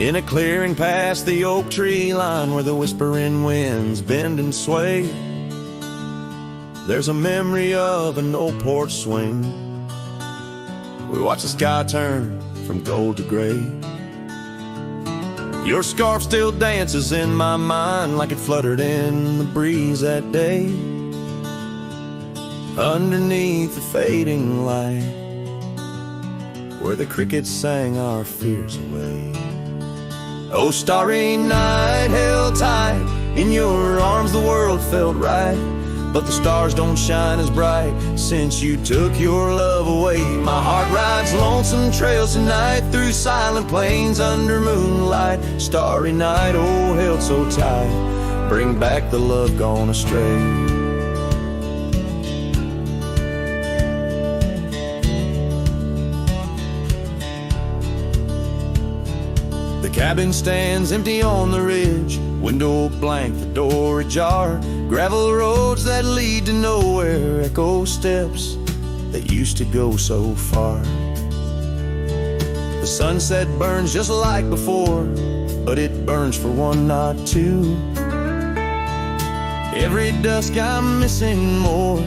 In a clearing past the oak tree line where the whispering winds bend and sway, there's a memory of an old porch swing. We watch the sky turn from gold to gray. Your scarf still dances in my mind like it fluttered in the breeze that day, underneath the fading light, where the crickets sang our fears away. Oh, starry night, held tight in your arms, the world felt right, but the stars don't shine as bright since you took your love away. My heart rides lonesome trails tonight through silent plains under moonlight. Starry night, oh, held so tight, bring back the love gone astray. The cabin stands empty on the ridge, window blank, the door ajar. Gravel roads that lead to nowhere, echo steps that used to go so far. The sunset burns just like before, but it burns for one, not two. Every dusk I'm missing more.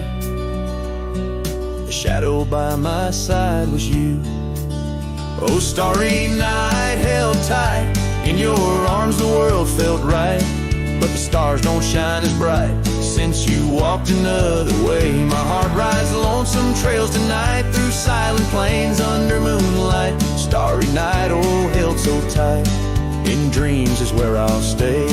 The shadow by my side was you. Oh, starry night, held tight in your arms, the world felt right, but the stars don't shine as bright since you walked another way. My heart rides lonesome trails tonight through silent plains under moonlight. Starry night, oh, held so tight, in dreams is where I'll stay.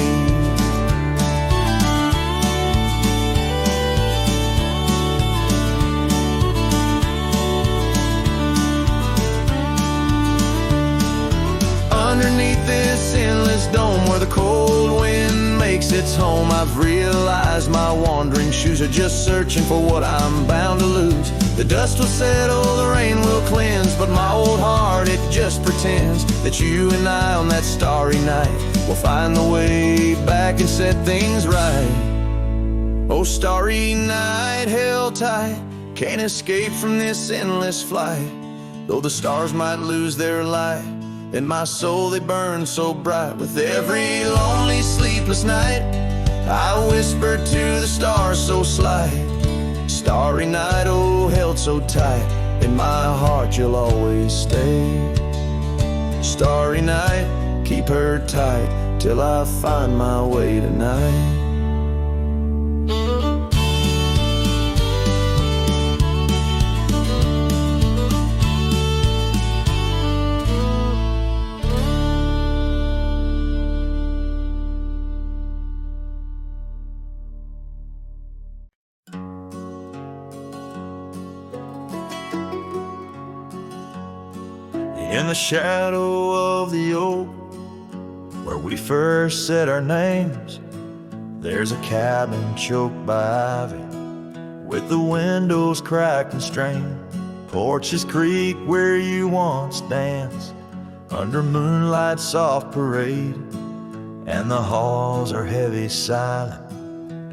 Underneath this endless dome where the cold wind makes its home, I've realized my wandering shoes are just searching for what I'm bound to lose. The dust will settle, the rain will cleanse, but my old heart, it just pretends that you and I on that starry night will find the way back and set things right. Oh, starry night, held tight, can't escape from this endless flight. Though the stars might lose their light, in my soul they burn so bright. With every lonely sleepless night, I whisper to the stars so slight. Starry night, oh, held so tight, in my heart you'll always stay. Starry night, keep her tight till I find my way tonight. In the shadow of the oak, where we first said our names, there's a cabin choked by ivy, with the windows cracked and strained. Porches creak where you once danced, under moonlight's soft parade, and the halls are heavy silent,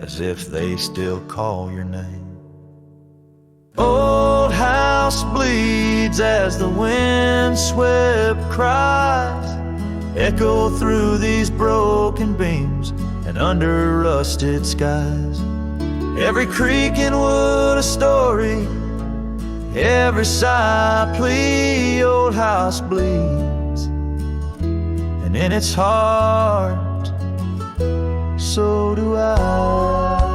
as if they still call your name. Old house bleeds as the wind-swept cries echo through these broken beams and under rusted skies. Every creak and wood a story, every sigh a plea. Old house bleeds, and in its heart, so do I.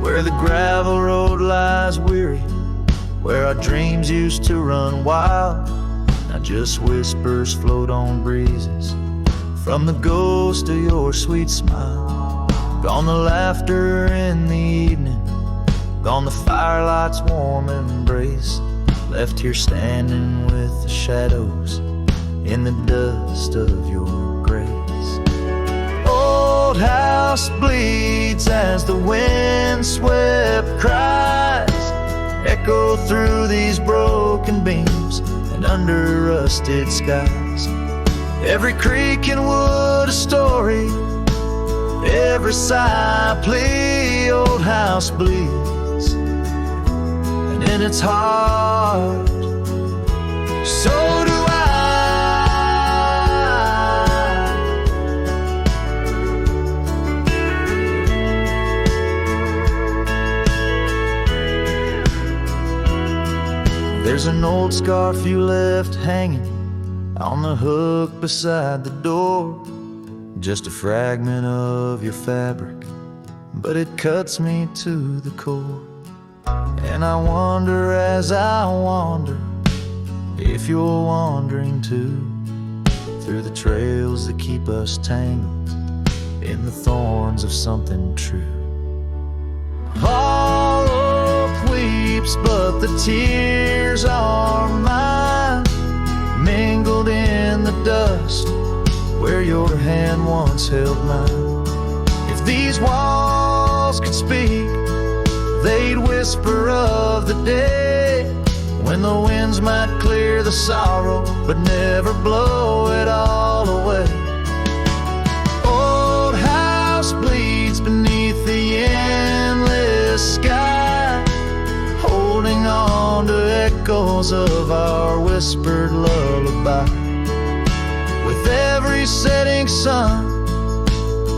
Where the gravel road lies weary, where our dreams used to run wild, now just whispers float on breezes from the ghost of your sweet smile. Gone the laughter in the evening, gone the firelight's warm embrace, left here standing with the shadows in the dust of your grace. Old house bleeds as the wind-swept cries echo through these broken beams and under rusted skies. Every creak and wood a story, every sigh a plea. Old house bleeds, and in its heart, So do I. There's an old scarf you left hanging on the hook beside the door. Just a fragment of your fabric, but it cuts me to the core. And I wonder as I wander if you're wandering too, through the trails that keep us tangled in the thorns of something true. All hope weeps, but the tears are mine, mingled in the dust where your hand once held mine. If these walls could speak, they'd whisper of the day, when the winds might clear the sorrow but never blow it all away. Old house bleeds beneath the endless sky, holding on to echoes of our whispered lullaby. With every setting sun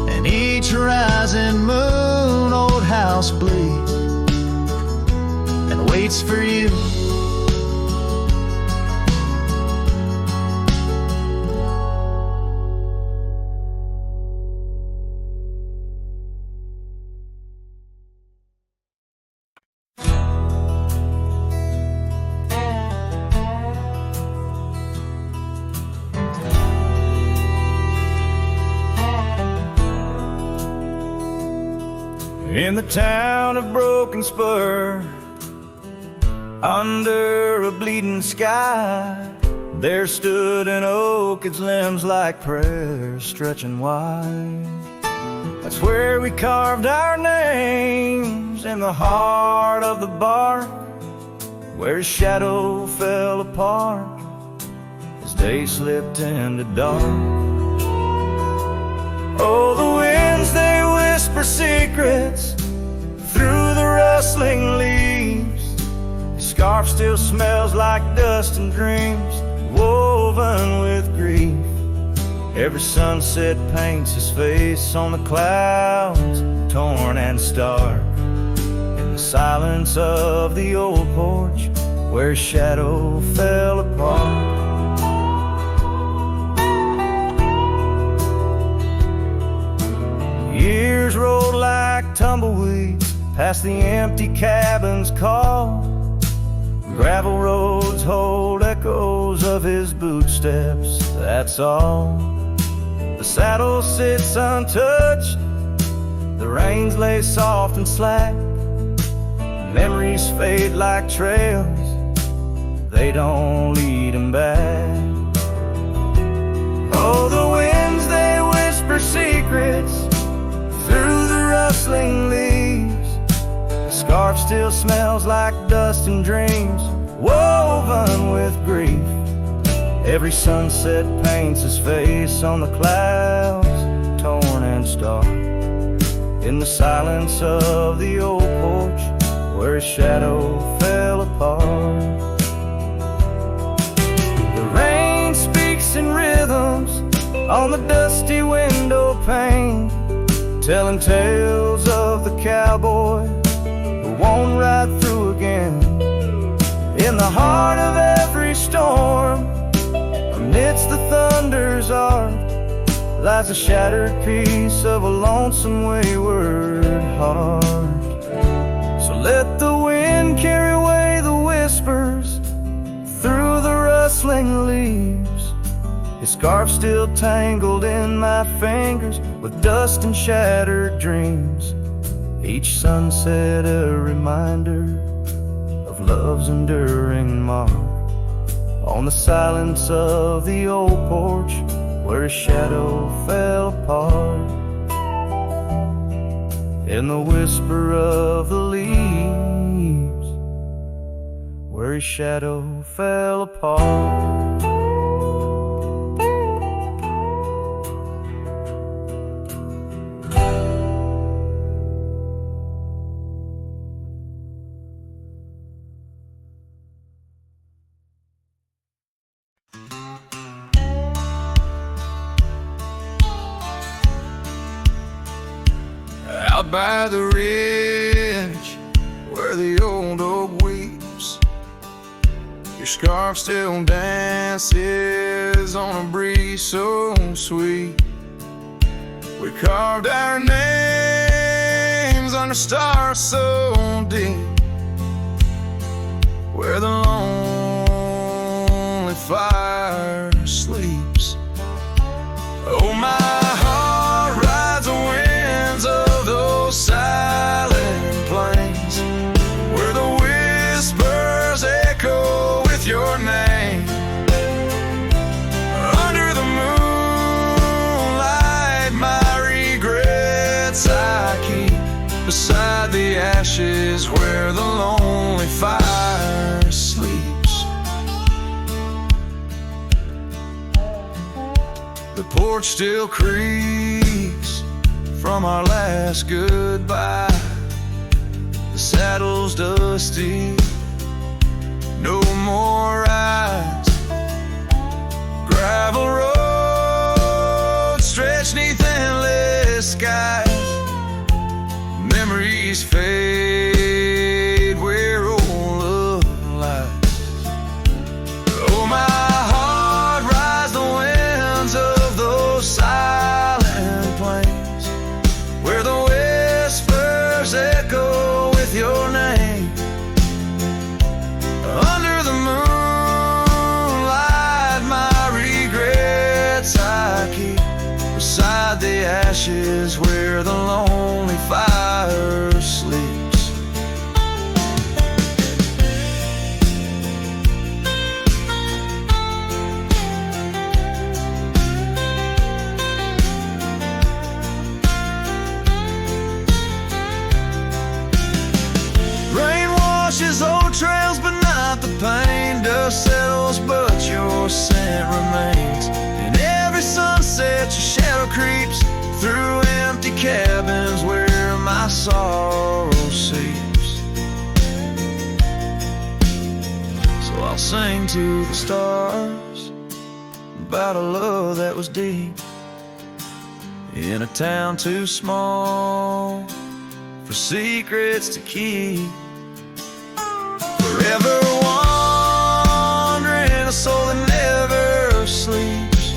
and each rising moon, old house bleeds and waits for you. In the town of Broken Spur, under a bleeding sky, there stood an oak, its limbs like prayers stretching wide. That's where we carved our names, in the heart of the bark, where his shadow fell apart as day slipped into dark. Oh, the winds, they whisper secrets through the rustling leaves. His scarf still smells like dust and dreams woven with grief. Every sunset paints his face on the clouds, torn and stark. In the silence of the old porch, where his shadow fell apart. Years rolled like tumbleweeds past the empty cabin's call. Gravel roads hold echoes of his footsteps, that's all. The saddle sits untouched, the reins lay soft and slack. Memories fade like trails, they don't lead him back. Oh, the winds, they whisper secrets through the rustling leaves. The scarf still smells like dust and dreams woven with grief. Every sunset paints his face on the clouds, torn and stark. In the silence of the old porch, where his shadow fell apart. The rain speaks in rhythms on the dusty window pane, telling tales of the cowboy who won't ride through again. In the heart of every storm, amidst the thunder's arc, lies a shattered piece of a lonesome wayward heart. So let the wind carry away the whispers through the rustling leaves. His scarf still tangled in my fingers with dust and shattered dreams. Each sunset a reminder of love's enduring mark. On the silence of the old porch, where his shadow fell apart. In the whisper of the leaves, where his shadow fell apart. out by the ridge where the old oak weeps. Your scarf still dances on a breeze so sweet. We carved our names under stars so deep, where the lonely fire sleeps. Oh, my heart rides the winds of those silent plains, where the whispers echo with your name. Under the moonlight, my regrets I keep beside the ashes where the lonely fire sleeps. The porch still creaks from our last goodbye. The saddle's dusty, no more rides. Gravel roads stretch neath endless skies. Memories fade where old love lies. Oh, my heart rides the winds of those silent plains, where the whispers echo with your name. Under the moonlight, my regrets I keep beside the ashes where the lonely fire sleeps. Rain washes old trails but not the pain. Dust settles but your scent remains. In every sunset your shadow creeps through empty cabins where my sorrow seeps. So I'll sing to the stars about a love that was deep in a town too small for secrets to keep. Forever wandering, a soul that never sleeps,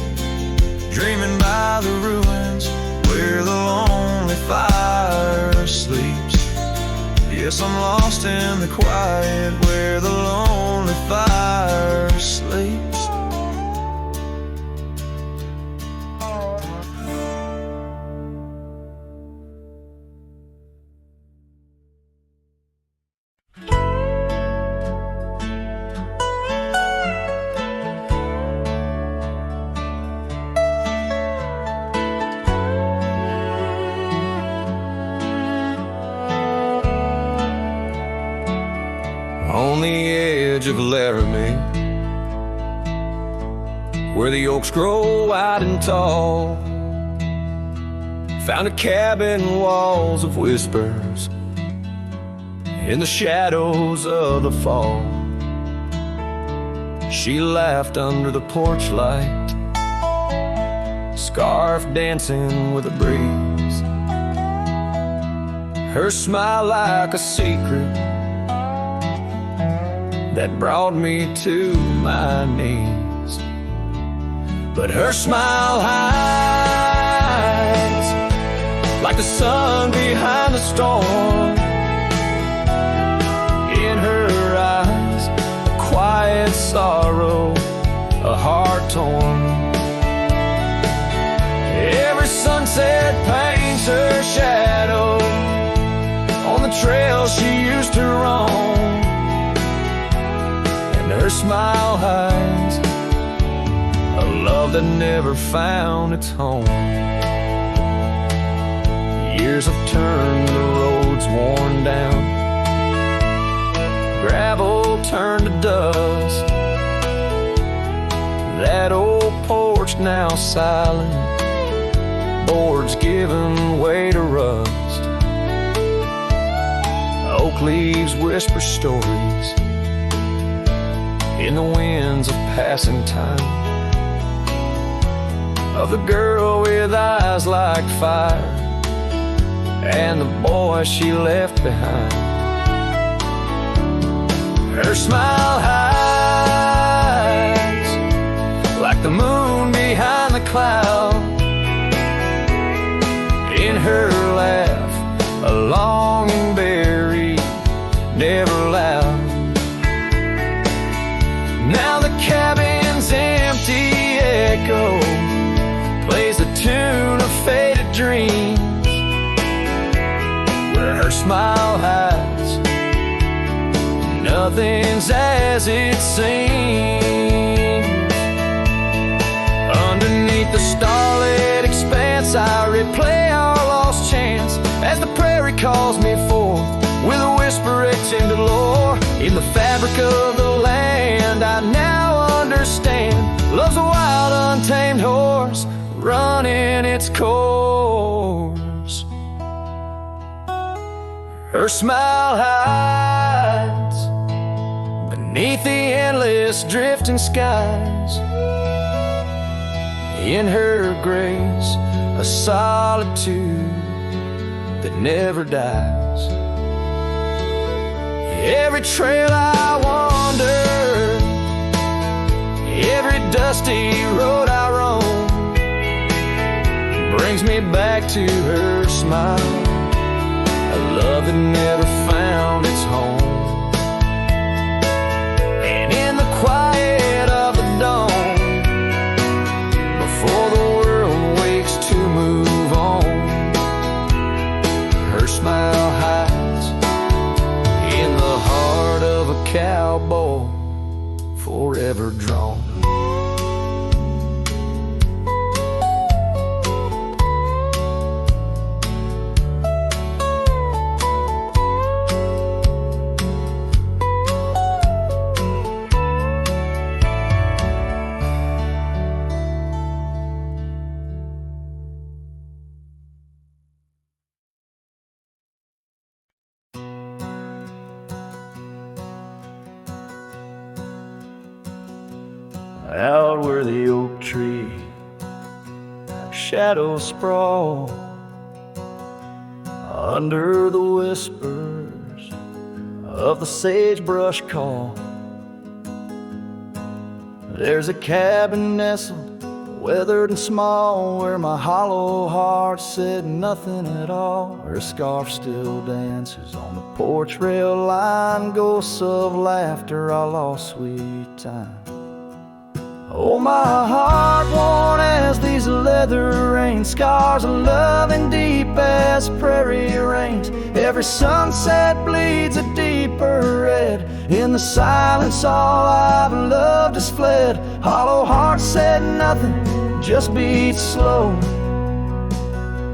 dreaming by the ruins where the lonely fire sleeps. Yes, I'm lost in the quiet where the lonely fire sleeps. On the edge of Laramie, where the oaks grow wide and tall, found a cabin, walls of whispers in the shadows of the fall. She laughed under the porch light, scarf dancing with a breeze, her smile like a secret that brought me to my knees. But her smile hides like the sun behind the storm. In her eyes, a quiet sorrow, a heart torn. Every sunset paints her shadow on the trail she used to roam. Her smile hides a love that never found its home. Years have turned the roads worn down, gravel turned to dust. That old porch now silent, boards giving way to rust. Oak leaves whisper stories in the winds of passing time, of the girl with eyes like fire and the boy she left behind. Her smile hides like the moon behind the cloud. In her laugh, a longing buried, never loud. Now the cabin's empty echo plays the tune of faded dreams, where her smile hides, nothing's as it seems. Underneath the starlit expanse, I replay our lost chance as the prairie calls me forth with a whisper etched into lore. In the fabric of the land, I now understand love's a wild, untamed horse running its course. Her smile hides beneath the endless drifting skies. In her grace, a solitude that never dies. Every trail I wander, every dusty road I roam, brings me back to her smile, a love that never found its home. And in the quiet of the dawn, before the world wakes to move on, her smile hides in the heart of a cowboy, forever drawn. Out where the oak tree shadows sprawl, under the whispers of the sagebrush call, there's a cabin nestled, weathered and small, where my hollow heart said nothing at all. Her scarf still dances on the porch rail line, ghosts of laughter, all lost sweet time. Oh, my heart worn as these leather rain, scars of loving deep as prairie rains. Every sunset bleeds a deeper red. In the silence all I've loved has fled. Hollow heart said nothing, just beats slow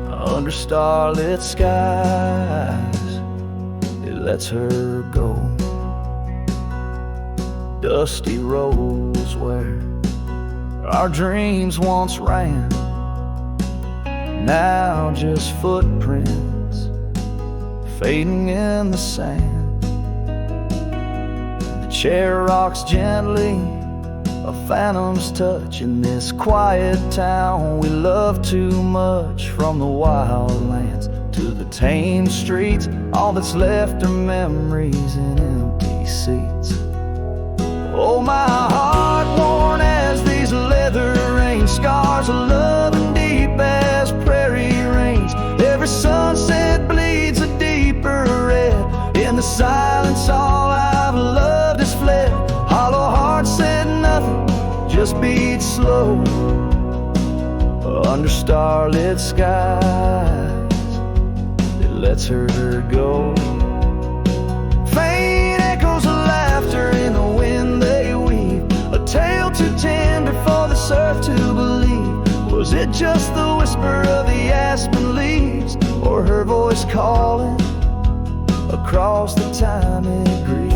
under starlit skies. It lets her go. Dusty roads where our dreams once ran, now just footprints fading in the sand. The chair rocks gently, a phantom's touch in this quiet town we love too much. From the wild lands to the tame streets, all that's left are memories in empty seats. Oh, my heart worn as these leather rain, scars of love and deep as prairie rains. Every sunset bleeds a deeper red. In the silence all I've loved has fled. Hollow heart said nothing, just beats slow under starlit skies. It lets her go. Faint echoes of laughter in the wind they weave, a tale too tender for this earth to believe. Was it just the whisper of the aspen leaves, or her voice calling across the time it grieves?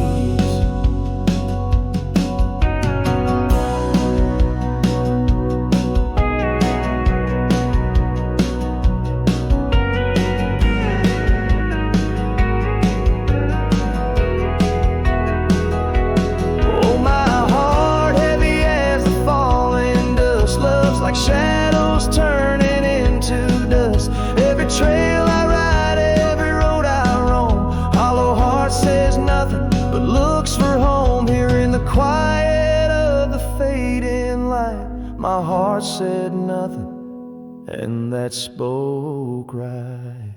Like shadows turning into dust. Every trail I ride, heart said nothing, and that spoke right.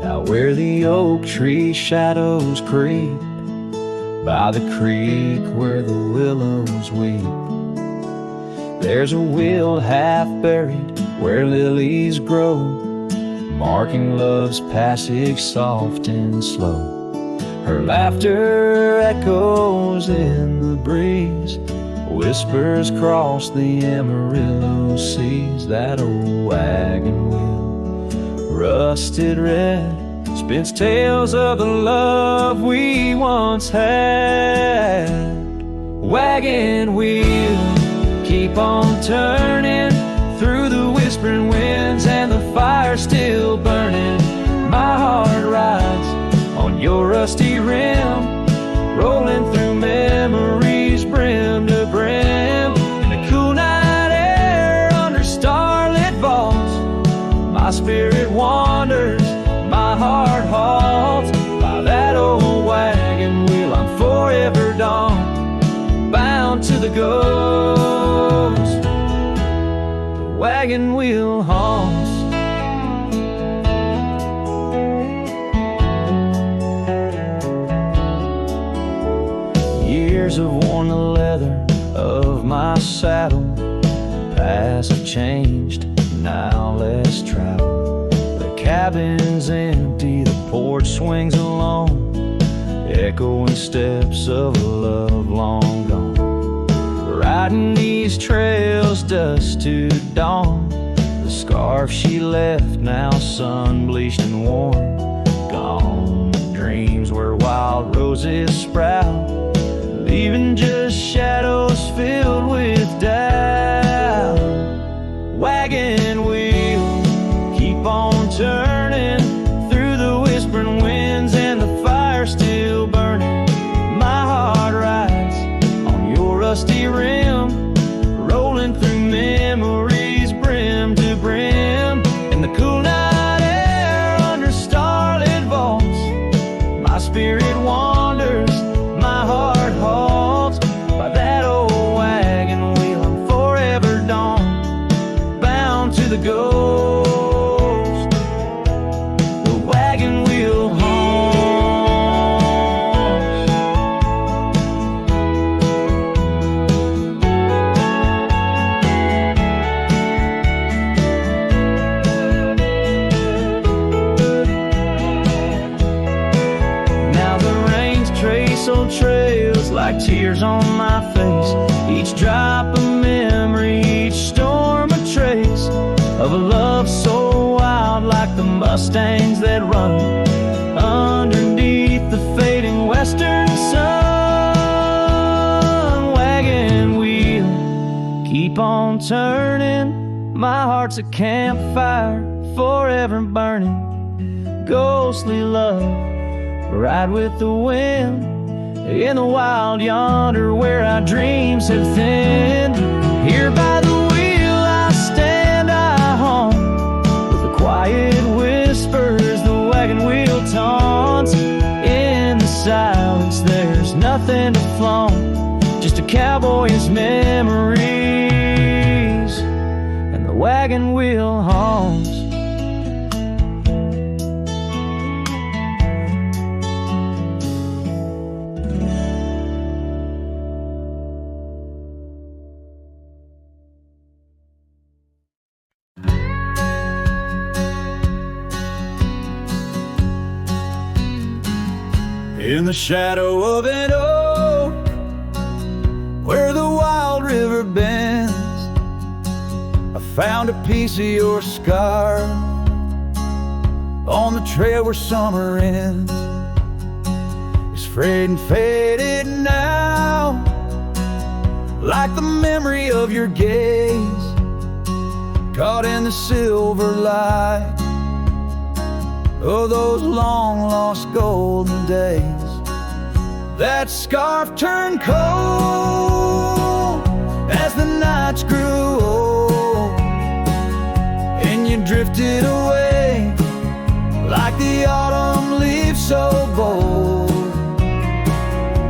Out where the oak tree shadows creep, by the creek where the willows weep, there's a wheel half buried where lilies grow, marking love's passage soft and slow. Her laughter echoes in the breeze, whispers cross the Amarillo seas. That old wagon wheel, rusted red, spins tales of the love we once had. Wagon wheel, keep on turning through the whispering winds, and the fire still burning. My heart rides on your rusty rim, rolling through memories brim to brim. In the cool night air under starlit vaults, my spirit wanders, my heart halts. By that old wagon wheel I'm forever gone, bound to the ghost. The wagon wheel haunts. Years have worn the leather of my saddle, paths have changed, now let's travel. The cabin's empty, the porch swings alone, echoing steps of a love long gone. Riding these trails dusk to dawn, the scarf she left now sun-bleached and worn. Gone the dreams where wild roses sprout, leaving just shadows filled with doubt. Wagon wheel, keep on turning through the whispering winds, and the fire still burning. My heart rides on your rusty rim, rolling through memories brim to brim. In the cool night air under starlit vaults, my spirit wanders, my heart halts. By that old wagon wheel I'm forever gone, bound to the ghost. The wagon wheel haunts. Now the rains trace old trails like tears on my face, each drop a memory, each storm a trace of a love so wild, like the mustangs that run underneath the fading western sun. Wagon wheel, keep on turning, my heart's a campfire forever burning. Ghostly love, ride with the wind, in the wild yonder where our dreams have thinned. Here by the wheel I stand, I haunt, with the quiet whispers the wagon wheel taunts. In the silence there's nothing to flaunt, just a cowboy's memories, and the wagon wheel haunts. In the shadow of an oak, where the wild river bends, I found a piece of your scar on the trail where summer ends. It's frayed and faded now, like the memory of your gaze, caught in the silver light of those long lost golden days. That scarf turned cold as drifted away like the autumn leaves so bold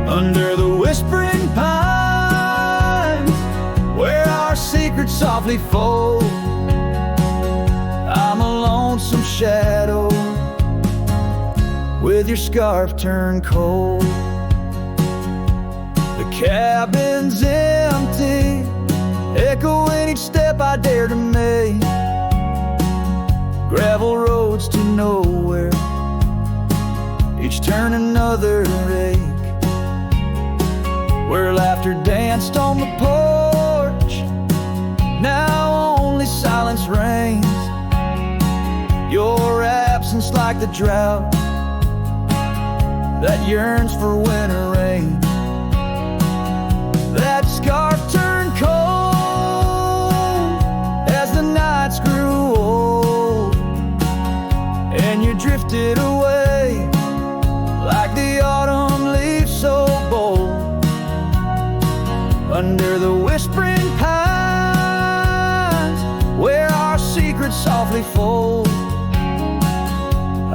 under the whispering pines where our secrets softly fold. I'm a lonesome shadow with your scarf turned cold. The cabin's empty, echoing each step I dare to make. Gravel roads to nowhere, each turn another ache. Where laughter danced on the porch, now only silence reigns. Your absence like the drought that yearns for winter rain. That scarf turned cold as the nights grew old, and you drifted away like the autumn leaves so bold under the whispering pines where our secrets softly fold.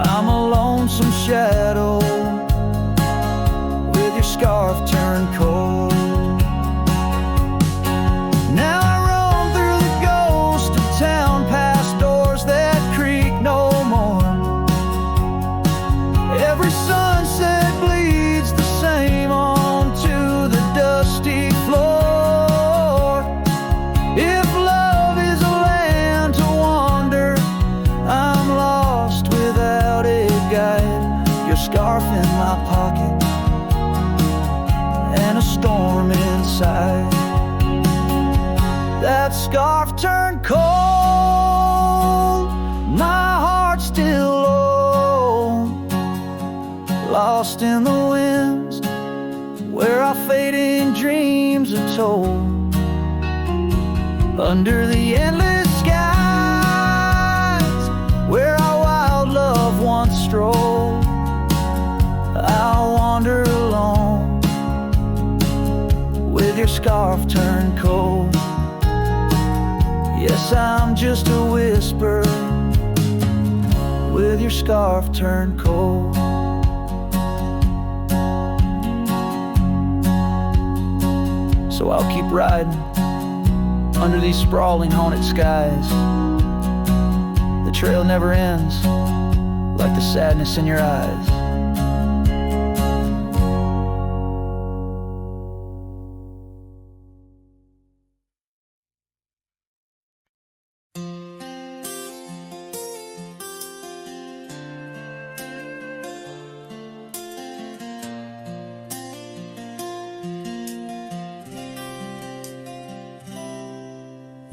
I'm a lonesome shadow with your scarf turned cold. Now I roam through the ghost of town, past doors that creak no more. Every sunset bleeds the same onto the dusty floor. If love is a land to wander, I'm lost without a guide. Your scarf in my pocket and a storm inside. That scarf turned cold, my heart still low, lost in the winds where our fading dreams are told. Under the endless skies where our wild love once strolled, I'll wander alone with your scarf turned cold. Yes, I'm just a whisper with your scarf turned cold. So I'll keep riding under these sprawling haunted skies. The trail never ends like the sadness in your eyes.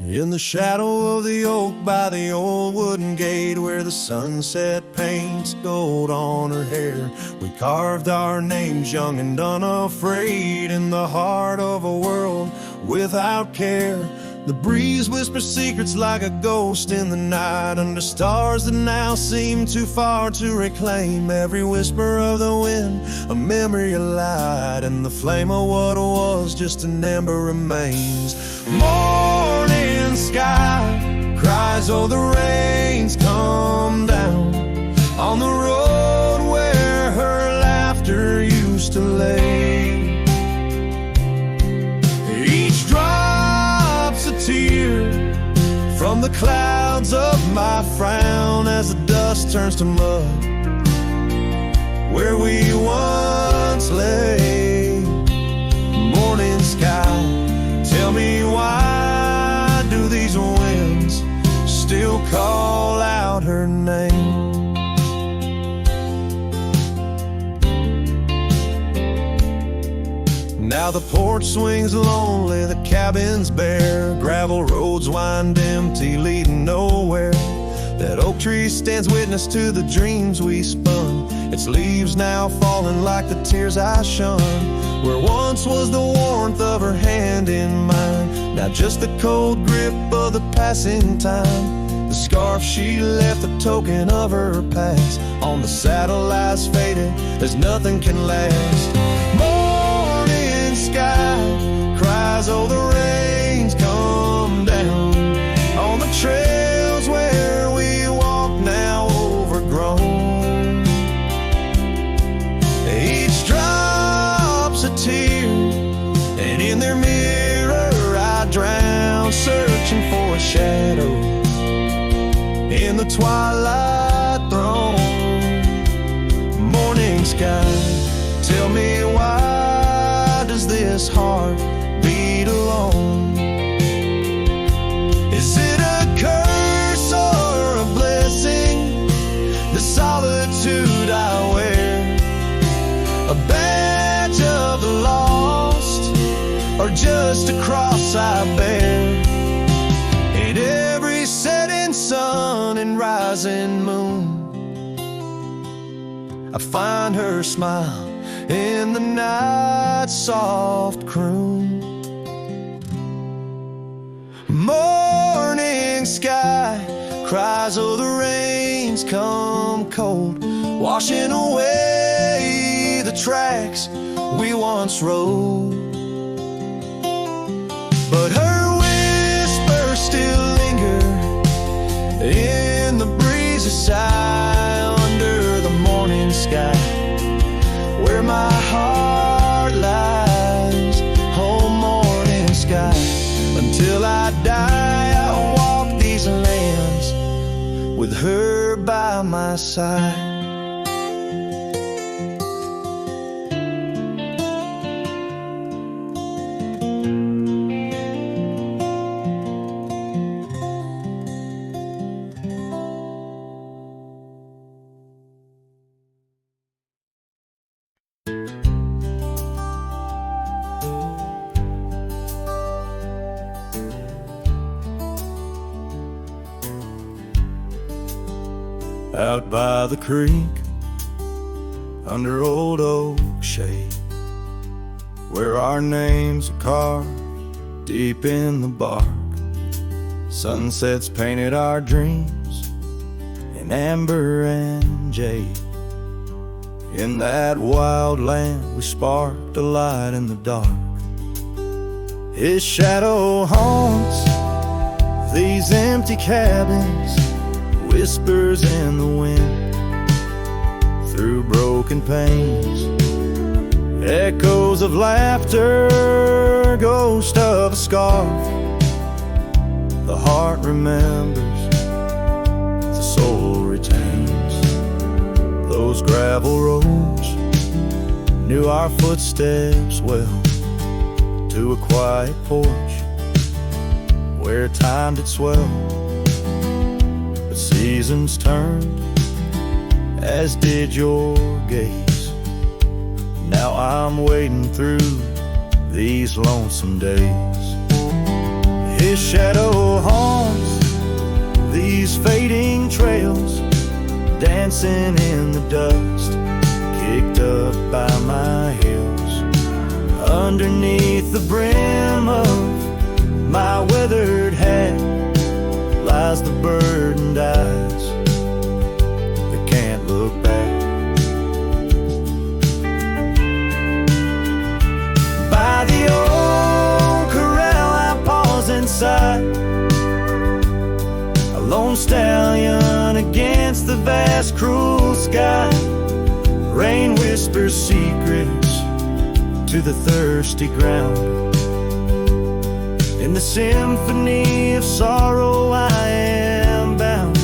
In the shadow of the oak by the old wooden gate, where the sunset paints gold on her hair, we carved our names young and unafraid in the heart of a world without care. The breeze whispers secrets like a ghost in the night, under stars that now seem too far to reclaim. Every whisper of the wind, a memory alight, and the flame of what was just an ember remains. Morning sky cries, oh the rain's come down on the road where her laughter used to lay. Each drop's a tear from the clouds of my frown as the dust turns to mud where we once lay. Morning sky, tell me why do these winds still call out her name? Now the porch swings lonely, the cabin's bare, gravel roads wind empty, leading nowhere. That oak tree stands witness to the dreams we spun, its leaves now falling like the tears I shun. Where once was the warmth of her hand in mine, now just the cold grip of the passing time. The scarf she left, a token of her past, on the saddle lies faded as nothing can last. Morning sky cries, oh the rain's come down on the trails where we in the twilight throne. Morning sky, tell me, why does this heart beat alone? Is it a curse or a blessing, the solitude I wear? A badge of the lost, or just a cross I bear? In every setting sun and rising moon, I find her smile in the night's soft croon. Morning sky cries, oh, the rains come cold, washing away the tracks we once rode. But her whispers still linger in the breezy sigh under the morning sky, where my heart lies. Oh, morning sky, until I die, I'll walk these lands with her by my side. Out by the creek, under old oak shade, where our names are carved deep in the bark. Sunsets painted our dreams in amber and jade. In that wild land we sparked a light in the dark. His shadow haunts these empty cabins, whispers in the wind, through broken panes, echoes of laughter, ghost of a scarf. The heart remembers, the soul retains. Those gravel roads knew our footsteps well, to a quiet porch where time did swell. Seasons turned, as did your gaze. Now I'm wading through these lonesome days. His shadow haunts these fading trails, dancing in the dust, kicked up by my heels. Underneath the brim of my weathered hat lies the burdened eyes that can't look back. By the old corral I pause inside, a lone stallion against the vast cruel sky. Rain whispers secrets to the thirsty ground. In the symphony of sorrow I am bound.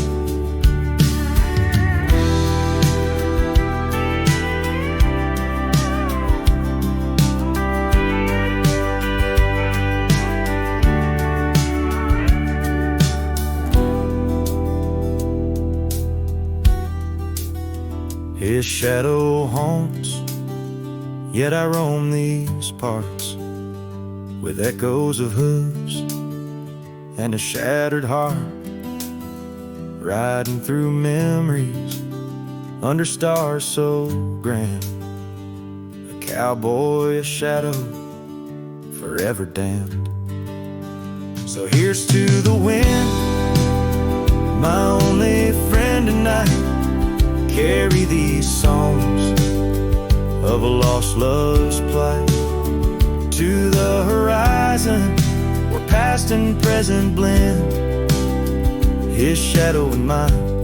His shadow haunts, yet I roam these parts, with echoes of hooves and a shattered heart, riding through memories under stars so grand. A cowboy, a shadow, forever damned. So here's to the wind, my only friend tonight. Carry these songs of a lost love's plight to the horizon, where past and present blend. His shadow and mine,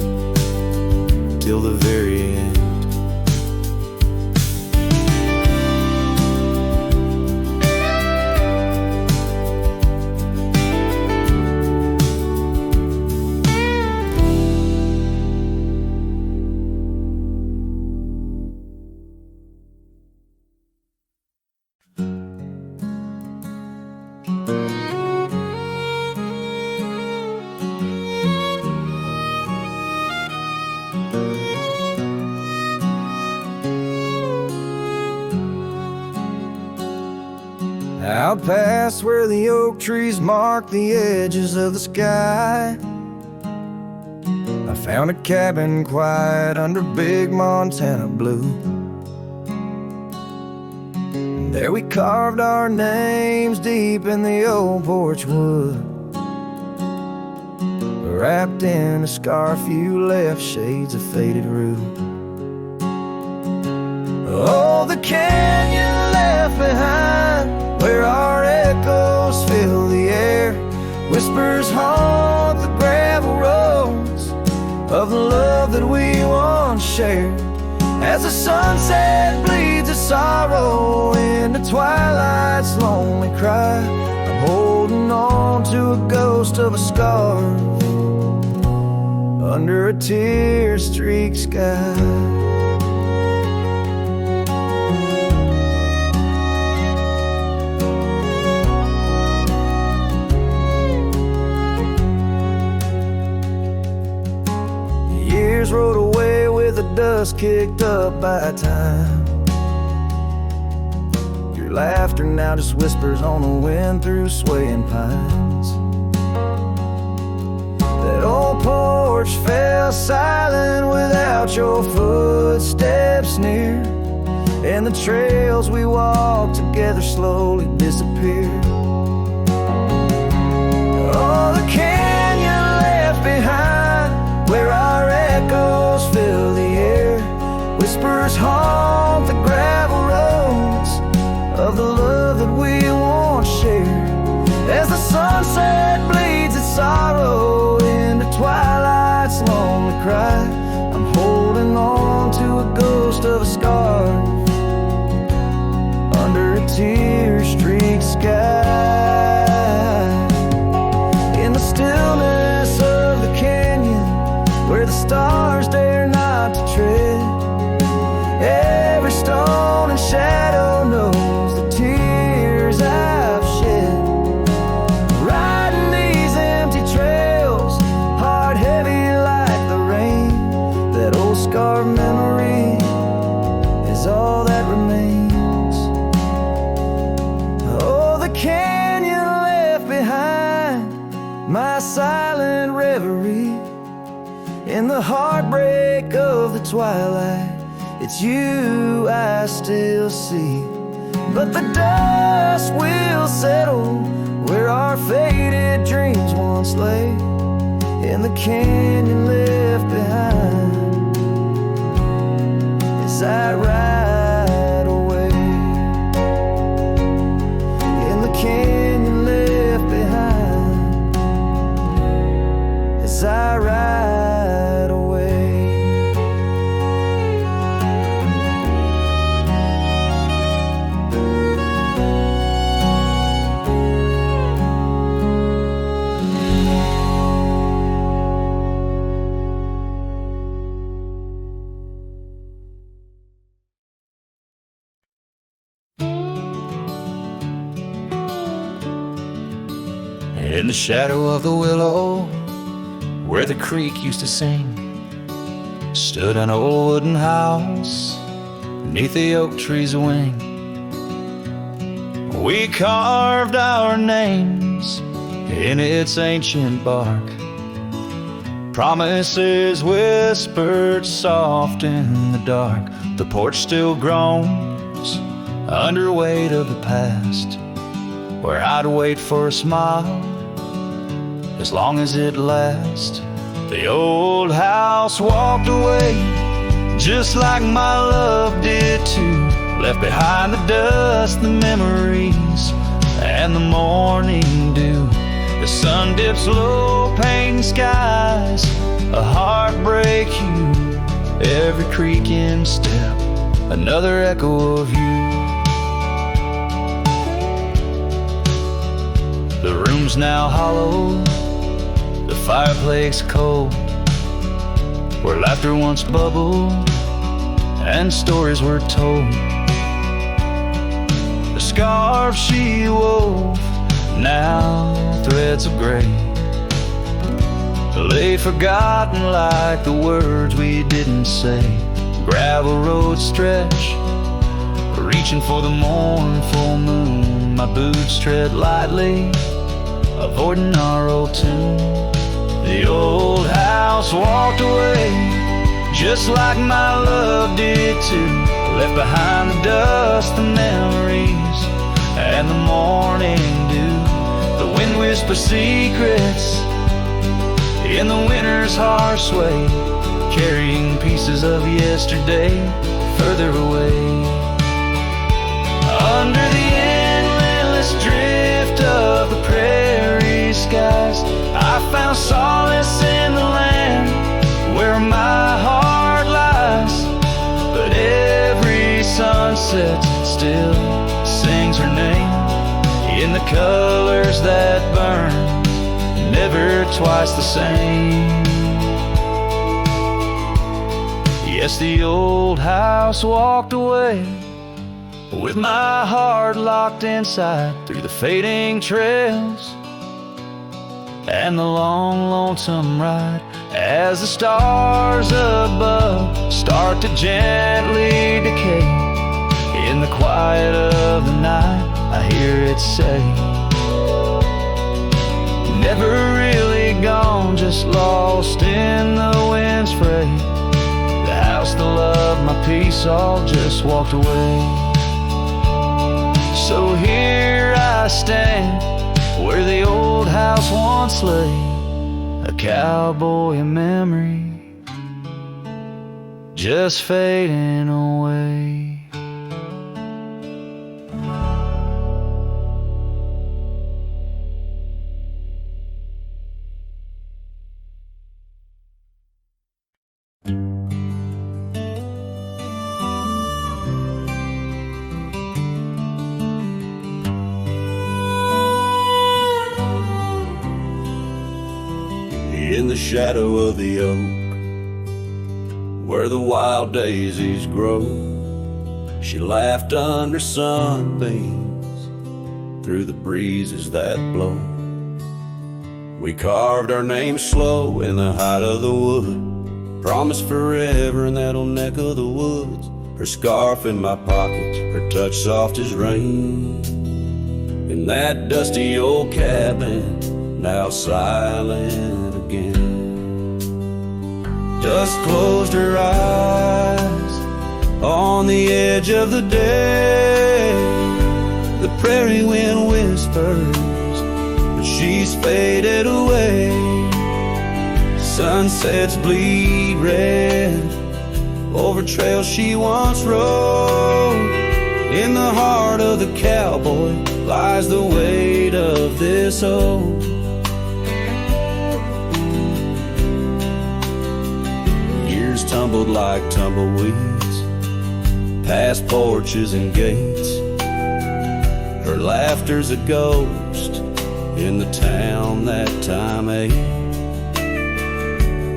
till the very end. Out past where the oak trees mark the edges of the sky, I found a cabin quiet under big Montana blue. And there we carved our names deep in the old porch wood. Wrapped in a scarf you left shades of faded rue. Oh, the canyon left behind, where our echoes fill the air. Whispers haunt the gravel roads of the love that we once shared. As the sunset bleeds its sorrow into twilight's lonely cry, I'm holding on to a ghost of a scarf under a tear-streaked sky. Years rode away with the dust kicked up by time. Your laughter now just whispers on the wind through swaying pines. That old porch fell silent without your footsteps near, and the trails we walked together slowly disappeared. Oh, the canyon left behind, where our echoes fill the air. Whispers haunt the gravel roads of the love that we once shared. As the sunset bleeds its sorrow into twilight's lonely cry, I'm holding on to a ghost of a scarf under a tear-streaked sky. In the stillness of the canyon, where the stars dare not to tread, every stone and shadow knows the tears I've shed. Riding these empty trails, heart heavy like the rain, that old scarred memory is all that remains. Oh, the canyon left behind, my silent reverie. In the heartbreak of the twilight, it's you I still see. But the dust will settle where our faded dreams once lay, in the canyon left behind as I ride away. In the canyon left behind as I ride away. In the shadow of the willow, where the creek used to sing, stood an old wooden house beneath the oak tree's wing. We carved our names in its ancient bark, promises whispered soft in the dark. The porch still groans under weight of the past, where I'd wait for a smile as long as it lasts. The old house walked away just like my love did too. Left behind the dust, the memories, and the morning dew. The sun dips low, painting skies, a heartbreak hue. Every creaking step, another echo of you. The room's now hollow, the fireplace cold, where laughter once bubbled and stories were told. The scarf she wove, now threads of gray, lay forgotten like the words we didn't say. Gravel roads stretch, reaching for the mournful moon my boots tread lightly, avoiding our old tune. The old house walked away, just like my love did too. Left behind the dust, the memories, and the morning dew. The wind whispers secrets in the winter's harsh sway, carrying pieces of yesterday further away. Under the endless drift of the prairie skies, I found solace in the land where my heart lies. But every sunset still sings her name in the colors that burn, never twice the same. Yes, the old house walked away, with my heart locked inside, through the fading trails and the long, lonesome ride. As the stars above start to gently decay, in the quiet of the night I hear it say, never really gone, just lost in the wind's fray. The house, the love, my peace all just walked away. So here I stand, where the old house once lay, a cowboy in memory, just fading away. In the shadow of the oak, where the wild daisies grow, she laughed under sunbeams through the breezes that blow. We carved our names slow in the height of the wood, promised forever in that old neck of the woods. Her scarf in my pocket, her touch soft as rain, in that dusty old cabin, now silent again. Dust closed her eyes on the edge of the day. The prairie wind whispers, but she's faded away. Sunsets bleed red over trails she once rode. In the heart of the cowboy lies the weight of this old. Years tumbled like tumbleweeds past porches and gates. Her laughter's a ghost in the town that time ate.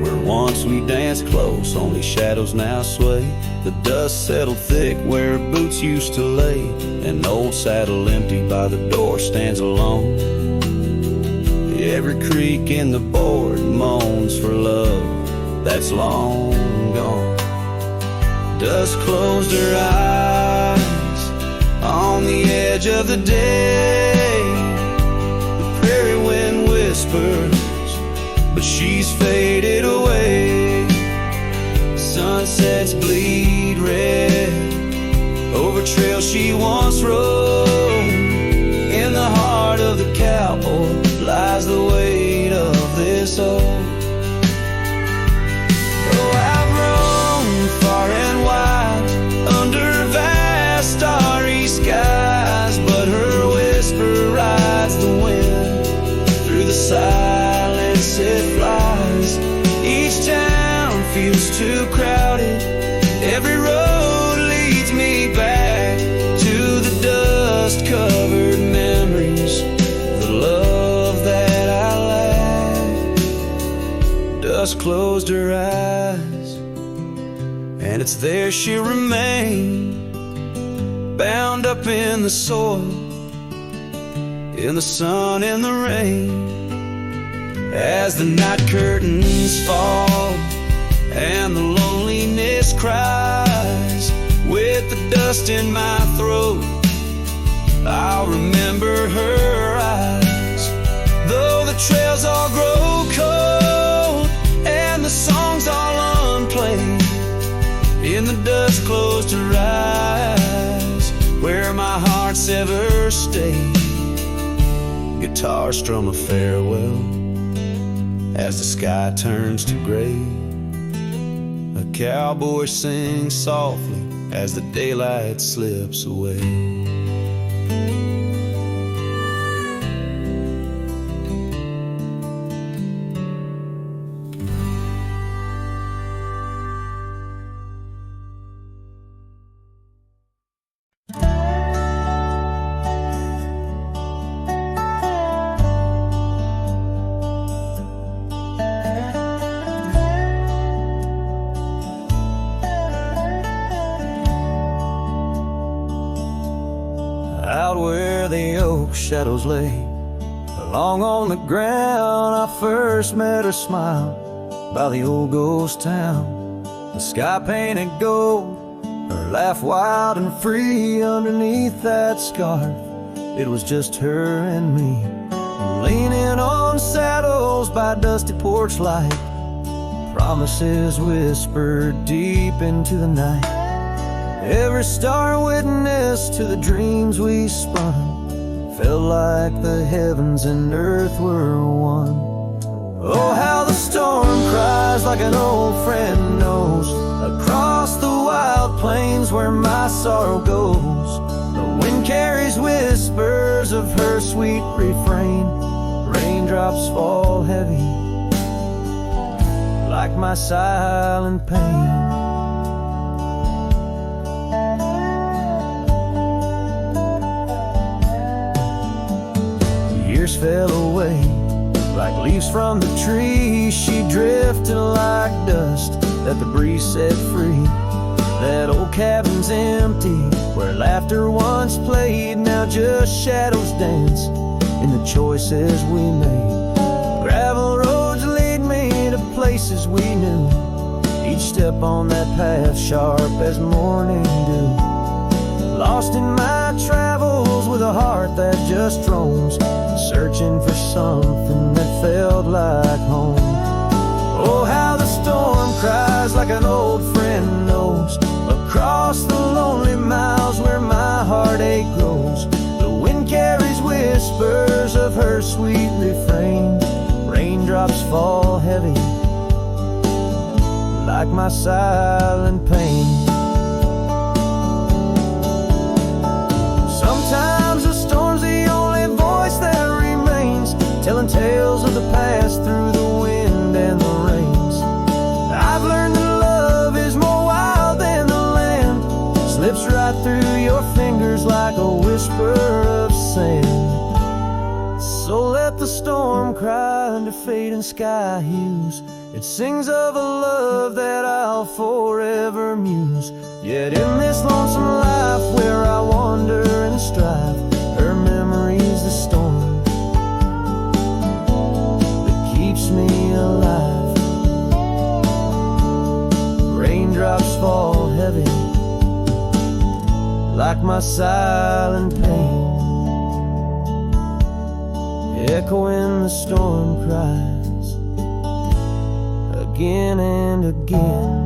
Where once we danced close, only shadows now sway. The dust settled thick where boots used to lay. An old saddle empty by the door stands alone. Every creak in the board moans for love that's long gone. Dust closed her eyes on the edge of the day. The prairie wind whispers, but she's faded away. Sunsets bleed red over trails she once rode. In the heart of the cowboy lies the weight of this old. Oh, I've roamed far and wide under vast starry skies, but her whisper rides the wind through the silence it flies. Each town feels too crowded, every road leads me back to the dust-covered memories, the love that I lack. Dust closed her eyes, and it's there she'll remain, bound up in the soil, in the sun and the rain. As the night curtains fall and the loneliness cries, with the dust in my throat I'll remember her eyes, though the trails all grow cold and the songs all unplayed. In the dust close to rise, where my heart's ever stayed. Guitar strum a farewell as the sky turns to gray. A cowboy sings softly as the daylight slips away. Out where the oak shadows lay, along on the ground I first met her smile, by the old ghost town. The sky painted gold, her laugh wild and free. Underneath that scarf, it was just her and me, leaning on saddles by dusty porch light. Promises whispered deep into the night. Every star witness to the dreams we spun, felt like the heavens and earth were one. Oh, how the storm cries like an old friend knows, across the wild plains where my sorrow goes. The wind carries whispers of her sweet refrain. Raindrops fall heavy like my silent pain. Years fell away like leaves from the tree. She drifted like dust that the breeze set free. That old cabin's empty, where laughter once played. Now just shadows dance in the choices we made. Gravel roads lead me to places we knew, each step on that path sharp as morning dew. Lost in my travels with a heart that just roams, searching for something that felt like home. Oh, how the storm cries like an old friend knows, across the lonely miles where my heartache grows. The wind carries whispers of her sweet refrain. Raindrops fall heavy like my silent pain. Sometimes the storm's the only voice that remains, telling tales of the past through the wind and the rains. I've learned that love is more wild than the land, slips right through your fingers like a whisper of sand. So let the storm cry under fading sky hues. It sings of a love that I'll forever muse. Yet in this lonesome life where I wander and strive, her memory's the storm that keeps me alive. Raindrops fall heavy like my silent pain, echoing the storm cries again and again.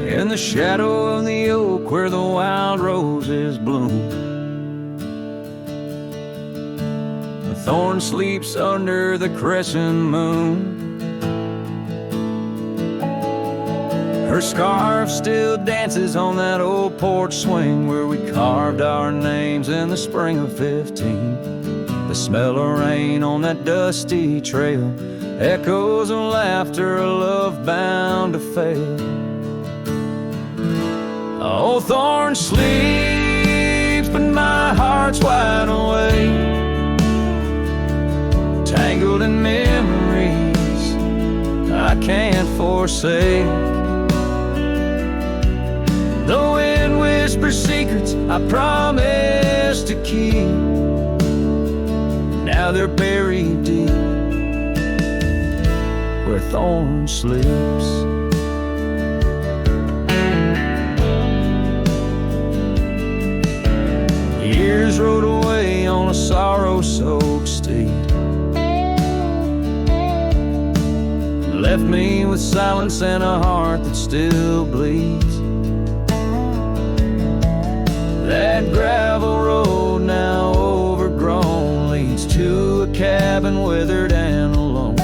In the shadow of the oak where the wild roses bloom, the thorn sleeps under the crescent moon. Her scarf still dances on that old porch swing where we carved our names in the spring of 15. The smell of rain on that dusty trail, echoes of laughter, a love bound to fail. Oh, thorn sleeps, but my heart's wide awake. forsake. The wind whispers secrets I promised to keep. Now they're buried deep where thorn sleeps. Years rode away on a sorrow-soaked steed, left me with silence and a heart that still bleeds. That gravel road, now overgrown, leads to a cabin weathered and alone.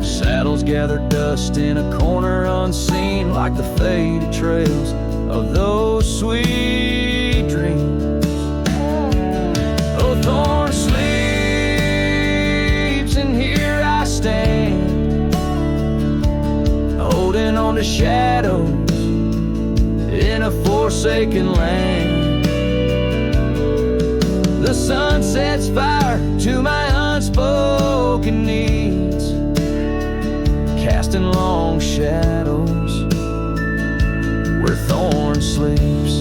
Saddles gather dust in a corner unseen, like the faded trails of those sweet dreams. Oh, thorn sleeps, and here I stand, holding on to shadows in a forsaken land. The sun sets fire to my unspoken needs, casting long shadows where thorn sleeps.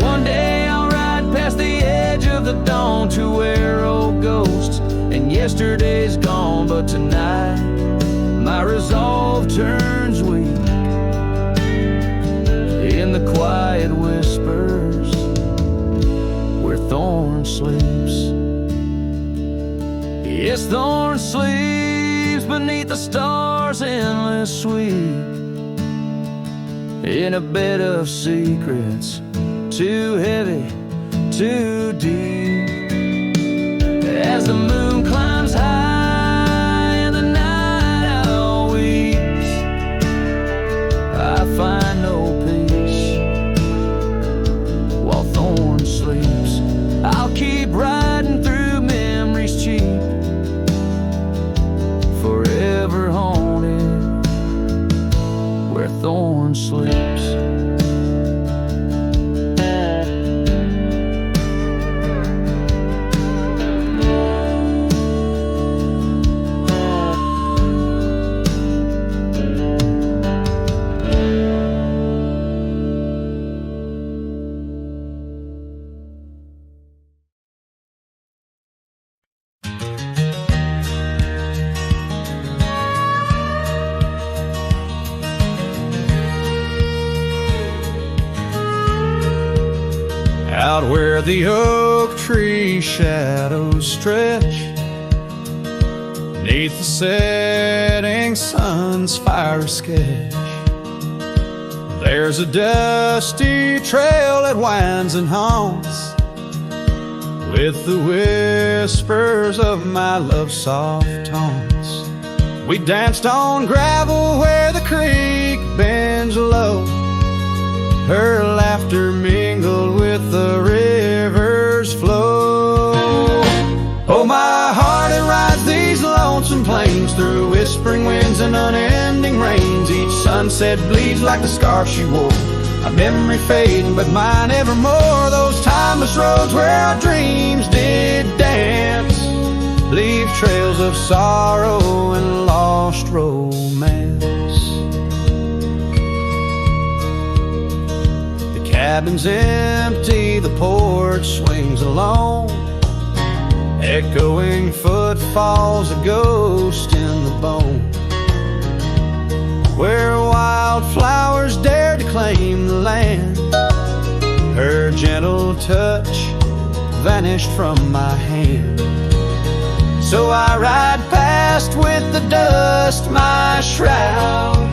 One day I'll ride past the edge of the dawn to where old ghosts and yesterday's gone. But tonight my resolve turns weak in the quiet whispers where thorn sleeps. Yes, thorn sleeps beneath the stars' endless sweep, in a bed of secrets too heavy, too deep. As the moon climbs high and the night owl weeps, I find no peace while thorn sleeps. I'll keep riding through memories cheap, forever haunted where thorn sleeps. Out where the oak tree shadows stretch, neath the setting sun's fire sketch, there's a dusty trail that winds and haunts with the whispers of my love's soft taunts. We danced on gravel where the creek bends low, her laughter mingled with the river's flow. Oh, my heart, it rides these lonesome plains through whispering winds and unending rains. Each sunset bleeds like the scarf she wore, a memory fading, but mine evermore. Those timeless roads where our dreams did dance leave trails of sorrow and lost romance. Cabin's empty, the porch swings alone, echoing footfalls, a ghost in the bone. Where wildflowers dared to claim the land, her gentle touch vanished from my hand. So I ride past with the dust, my shroud,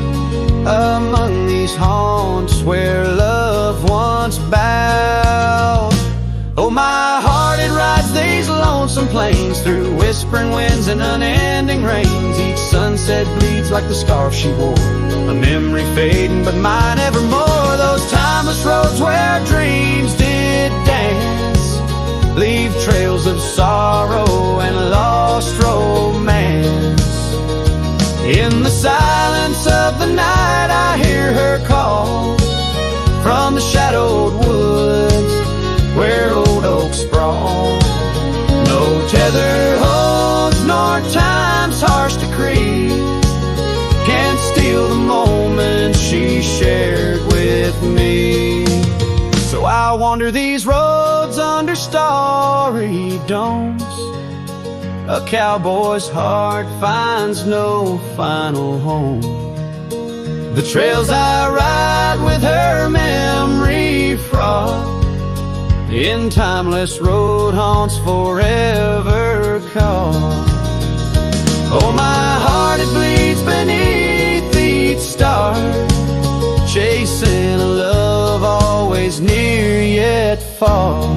among these haunts where love once bowed. Oh, my heart, it rides these lonesome plains through whispering winds and unending rains. Each sunset bleeds like the scarf she wore, a memory fading, but mine evermore. Those timeless roads where our dreams did dance leave trails of sorrow and lost romance. In the silence of the night I hear her call from the shadowed woods where old oaks sprawl. No tether holds nor time's harsh decree Wander these roads under starry domes. A cowboy's heart finds no final home. The trails I ride with her memory fraught, in timeless road haunts forever caught. Oh, my heart, it bleeds beneath each star, chasing a love always near yet far.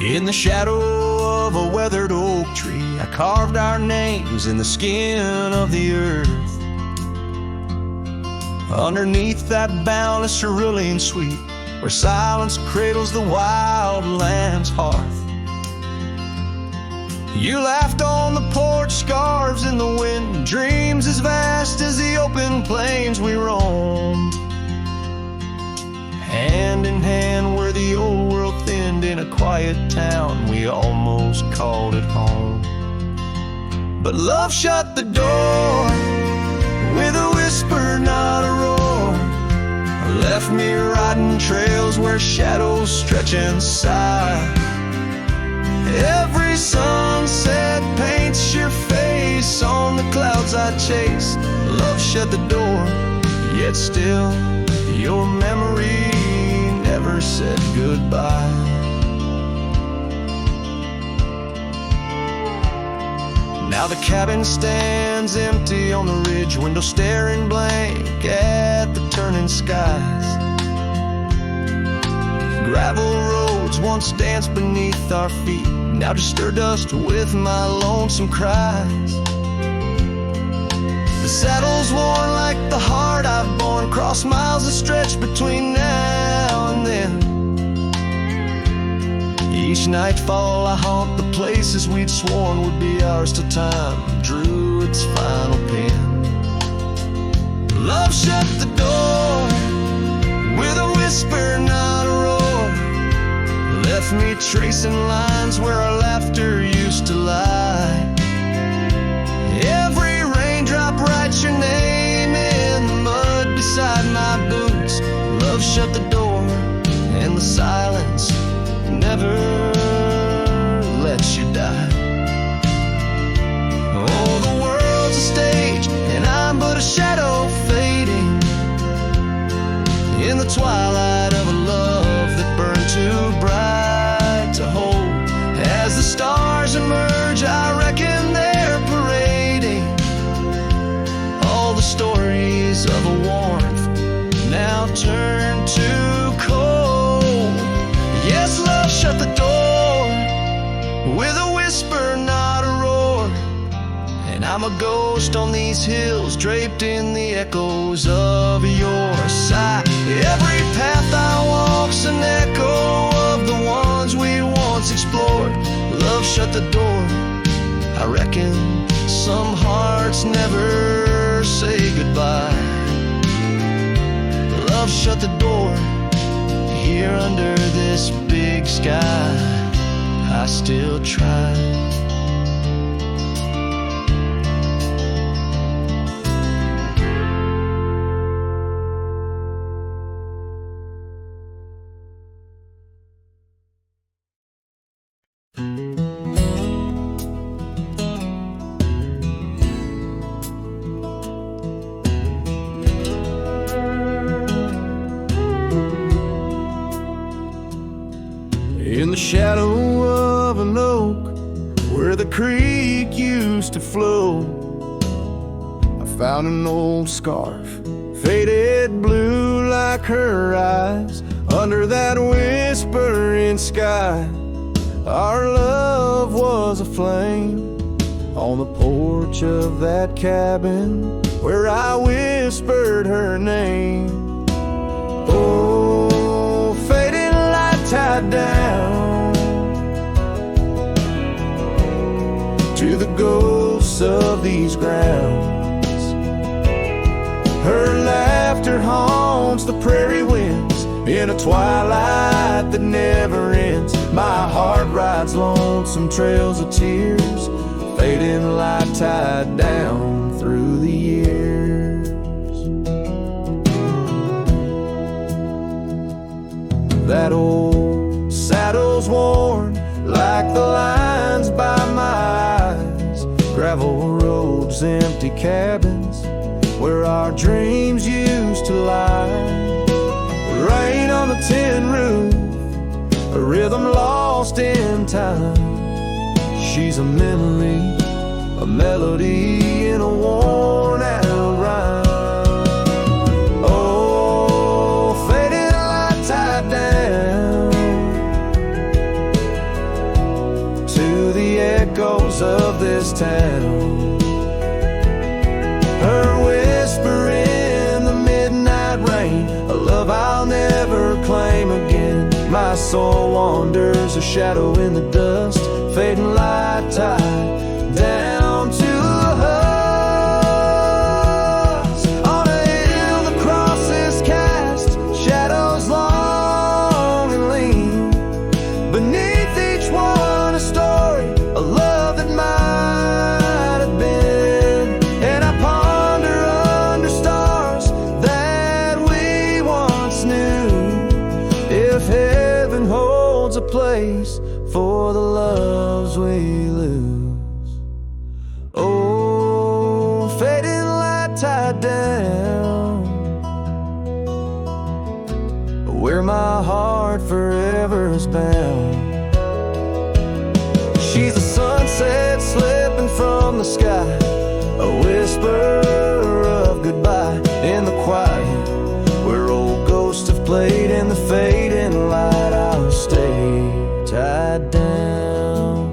In the shadow of a weathered oak tree, I carved our names in the skin of the earth. Underneath that boundless cerulean sweet, where silence cradles the wild land's hearth. You laughed on the porch, scarves in the wind, dreams as vast as the open plains we roamed. Hand in hand where the old world thinned, in a quiet town we almost called it home. But love shut the door with a whisper, not a roar. Left me riding trails where shadows stretch and sigh. Every sunset paints your face on the clouds I chase. Love shut the door, yet still your memory never said goodbye. Now the cabin stands empty on the ridge, window staring blank at the turning skies. Gravel roads once danced beneath our feet, now just stir dust with my lonesome cries. The saddle's worn like the heart I've borne, cross miles that stretch between now and then. Each nightfall I haunt the places we'd sworn would be ours till time drew its final pen. Love shut the door with a whisper, not a roar. Left me tracing lines where our laughter used to lie. Every raindrop writes your name in the mud beside my boots. Love shut the door, and the silence never lets you die. Oh, the world's a stage, and I'm but a shadow fading in the twilight of a love that burned too bright to hold. As the stars emerge, I reckon they're parading all the stories of a warmth now turned to cold. Yes, love shut the door with a whisper, not a roar. And I'm a ghost on these hills, draped in the echoes of your sigh. Every path I walk's an echo of the ones we once explored. Love shut the door, I reckon some hearts never say goodbye. Love shut the door, here under this big sky I still try. In the shadow of an oak where the creek used to flow, I found an old scarf, faded blue like her eyes. Under that whispering sky, our love was a flame on the porch of that cabin where I whispered her name. Oh, fading light tide tied down to the ghosts of these grounds. Her laughter haunts the prairie winds in a twilight that never ends. My heart rides lonesome trails of tears, fading light tied down through the years. That old saddle's worn like the lines by my eyes. Gravel roads, empty cabins where our dreams used to lie. Rain on the tin roof, a rhythm lost in time. She's a memory, a melody in a worn out rhyme. Oh, faded light tied down to the echoes of this town. Her whisper in the midnight rain, a love I'll never claim again. My soul wanders, a shadow in the dust, fading light tied down to a husk. On a hill the cross is cast, shadows long and lean. Beneath each one a story, a love that might have been. And I ponder under stars that we once knew, if heaven holds a place for the loves we lose. Oh, fading light tied down, where my heart forever is bound. She's a sunset slipping from the sky, a whisper of goodbye in the quiet, where old ghosts have played in the fading light. I'll stay tied down,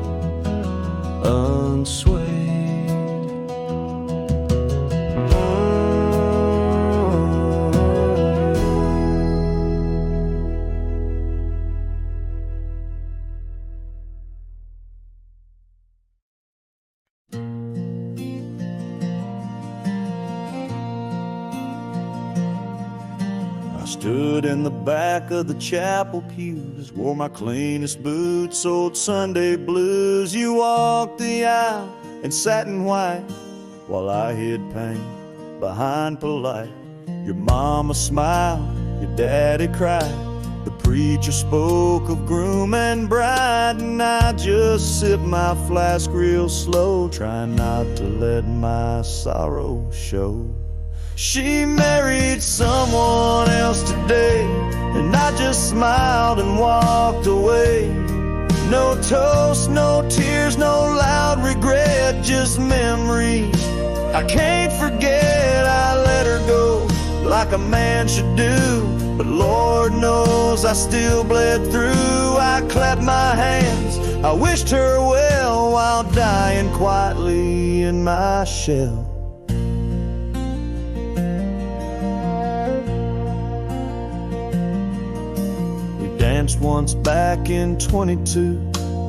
unswayed. I stood in the back of the chapel pews, wore my cleanest boots, old Sunday blues. You walked the aisle and sat in white while I hid pain behind polite. Your mama smiled, your daddy cried. The preacher spoke of groom and bride, and I just sipped my flask real slow, trying not to let my sorrow show. She married someone else today, and I just smiled and walked away. No toast, no tears, no loud regret, just memories I can't forget. I let her go like a man should do, but Lord knows I still bled through. I clapped my hands, I wished her well, while dying quietly in my shell. Danced once back in 22,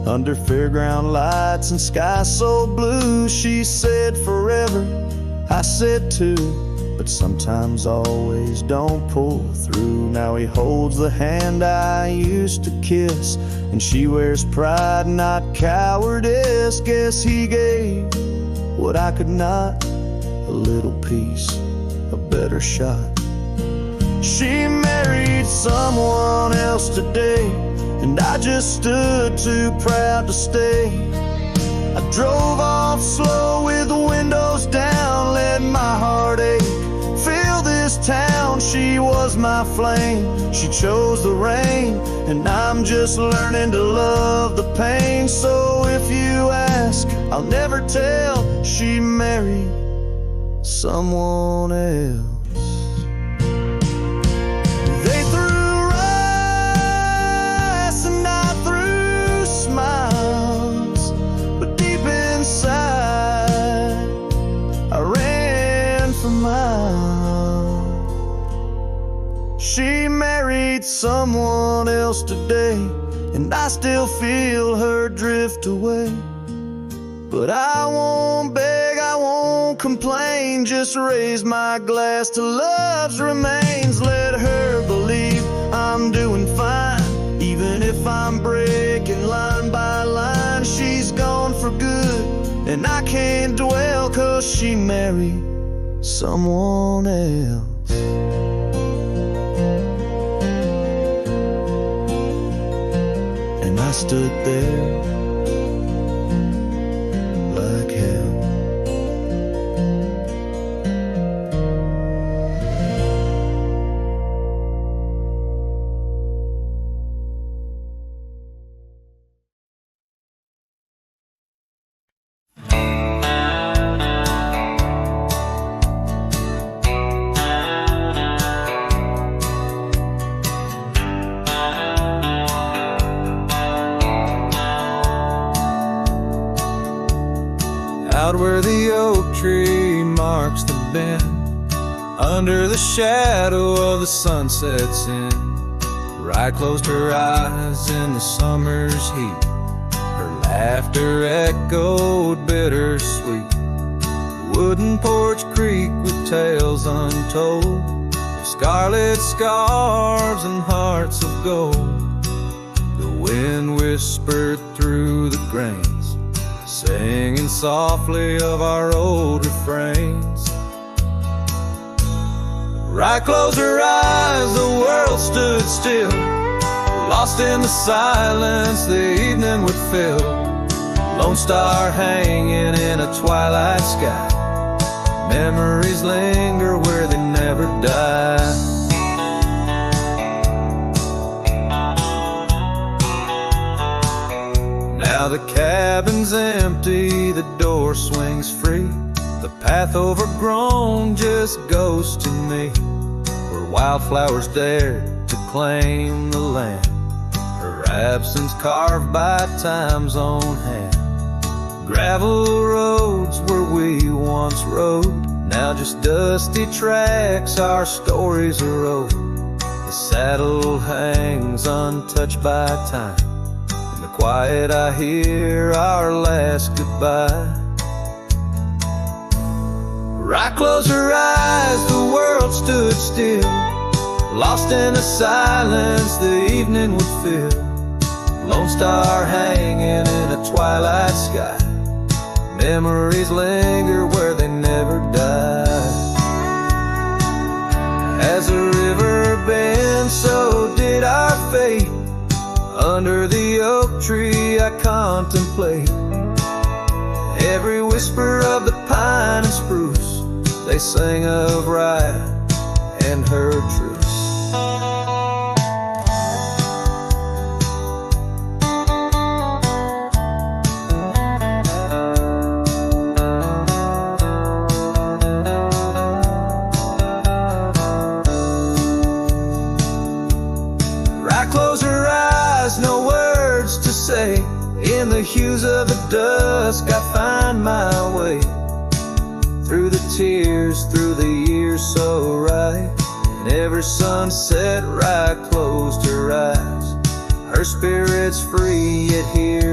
under fairground lights and sky so blue. She said forever, I said too, but sometimes always don't pull through. Now he holds the hand I used to kiss, and she wears pride, not cowardice. Guess he gave what I could not, a little piece, a better shot. She married someone else today, and I just stood too proud to stay. I drove off slow with the windows down, let my heart ache fill this town. She was my flame, she chose the rain, and I'm just learning to love the pain. So if you ask, I'll never tell. She married someone else. They threw rice and I threw smiles, but deep inside I ran for miles. She married someone else today, and I still feel her drift away. But I won't beg, I won't complain, just raise my glass to love's remains. Let her believe I'm doing fine, even if I'm breaking line by line. She's gone for good, and I can't dwell, 'cause she married someone else. And I stood there like hell. Out where the oak tree marks the bend, under the shadow of the sunset's in, Rye closed her eyes in the summer's heat. Her laughter echoed bittersweet. Wooden porch creak with tales untold, scarlet scarves and hearts of gold. The wind whispered through the grains, singing softly of our old refrains. Rye closed her eyes, the world stood still. Lost in the silence, the evening would fill. Lone star hanging in a twilight sky. Memories linger where they never die. Now the cabin's empty, the door swings free. The path overgrown just goes to me, where wildflowers dared to claim the land. Her absence carved by time's own hand. Gravel roads where we once rode, now just dusty tracks, our stories are over. The saddle hangs untouched by time. In the quiet I hear our last goodbye. Rye closed her eyes, the world stood still. Lost in the silence, the evening would fill. Lone star hanging in a twilight sky. Memories linger where they never die. As the river bends, so did our fate. Under the oak tree I contemplate every whisper of the pine and spruce. They sang of Rye and her truce. Rye closed her eyes, no words to say. In the hues of the dusk I find my way. Through the tears, through the years so right. And every sunset Rye closed her eyes. Her spirit's free, yet here